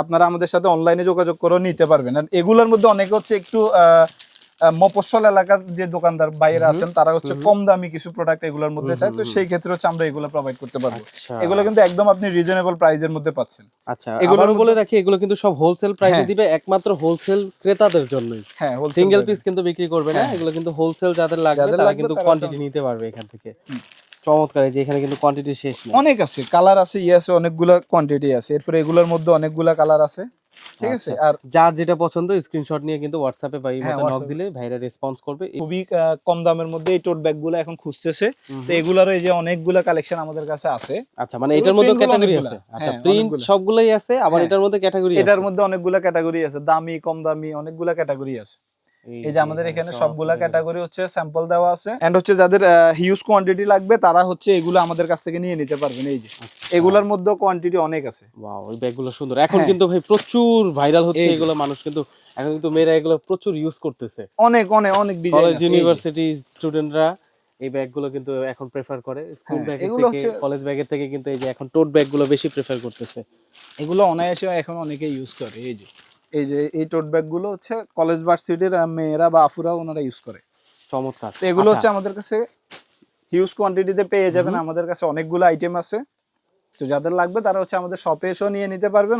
আপনারা আমাদের সাথে অনলাইনে যোগাযোগ করে নিতে পারবেন। আর এগুলোর মধ্যে অনেকে হচ্ছে একটু মফস্বল এলাকার যে দোকানদার বাইরে আছেন তারা হচ্ছে কম দামি কিছু প্রোডাক্ট এগুলোর মধ্যে চায়, তো সেই ক্ষেত্রে হচ্ছে আমরা এগুলো প্রোভাইড করতে পারবো। এগুলো কিন্তু একদম আপনি রিজনেবল প্রাইসের মধ্যে পাচ্ছেন। আচ্ছা, এগুলো বলে রাখি এগুলো কিন্তু সব হোলসেল প্রাইসে দিবে, একমাত্র হোলসেল ক্রেতাদের জন্যই। হ্যাঁ, সিঙ্গেল পিস কিন্তু বিক্রি করবে না, এগুলো কিন্তু হোলসেল যাদের লাগবে তারা কিন্তু কোয়ান্টিটি নিতে পারবে এখান থেকে। চমৎকার, এই যে এখানে কিন্তু কোয়ান্টিটি শেষ নেই, অনেক আছে, কালার আছে, আছে অনেকগুলা কোয়ান্টিটি আছে। এরপরে এগুলোর মধ্যে অনেকগুলা কালার আছে, ঠিক আছে। আর যার যেটা পছন্দ স্ক্রিনশট নিয়ে কিন্তু হোয়াটসঅ্যাপে বা ইমোতে নক দিলে ভাইরা রেসপন্স করবে। খুবই কম দামের মধ্যে এই টোট ব্যাগগুলো এখন খুঁজতেছে, তো এগুলার এই যে অনেকগুলা কালেকশন আমাদের কাছে আছে। আচ্ছা, মানে এটার মধ্যে ক্যাটাগরি আছে। আচ্ছা, প্রিন্ট সবগুলাই আছে, আবার এটার মধ্যে ক্যাটাগরি আছে। এটার মধ্যে অনেকগুলা ক্যাটাগরি আছে, দামি কম দামি অনেকগুলা ক্যাটাগরি আছে। এই যে আমাদের এখানে সবগুলা ক্যাটাগরি হচ্ছে স্যাম্পল দেওয়া আছে। এন্ড হচ্ছে যাদের হিউজ কোয়ান্টিটি লাগবে তারা হচ্ছে এগুলো আমাদের কাছ থেকে নিয়ে নিতে পারবেন। এই যে এগুলোর মধ্যে কোয়ান্টিটি অনেক আছে। ওয়াও, এই ব্যাগগুলো সুন্দর। এখন কিন্তু ভাই প্রচুর ভাইরাল হচ্ছে এগুলো, মানুষ কিন্তু এখন কিন্তু মেয়েরা এগুলো প্রচুর ইউজ করতেছে। অনেক অনেক অনেক ডিজাইন আছে। কলেজ ইউনিভার্সিটি স্টুডেন্টরা এই ব্যাগগুলো কিন্তু এখন প্রেফার করে। স্কুল ব্যাগের থেকে, কলেজ ব্যাগের থেকে কিন্তু এই যে এখন টোট ব্যাগগুলো বেশি প্রেফার করতেছে। এগুলো অনায়াসে এখন অনেকে ইউজ করে। এই যে এই টোট ব্যাগগুলো হচ্ছে কলেজ ভার্সিটির মেয়েরা বা আফুরা ওনারা ইউজ করে। চমৎকার। তো এগুলো হচ্ছে আমাদের কাছে হিউজ কোয়ান্টিটিতে পেয়ে যাবেন। আমাদের কাছে অনেকগুলো আইটেম আছে, তো যাদের লাগবে তারা হচ্ছে আমাদের শপে এসেও নিয়ে নিতে পারবেন।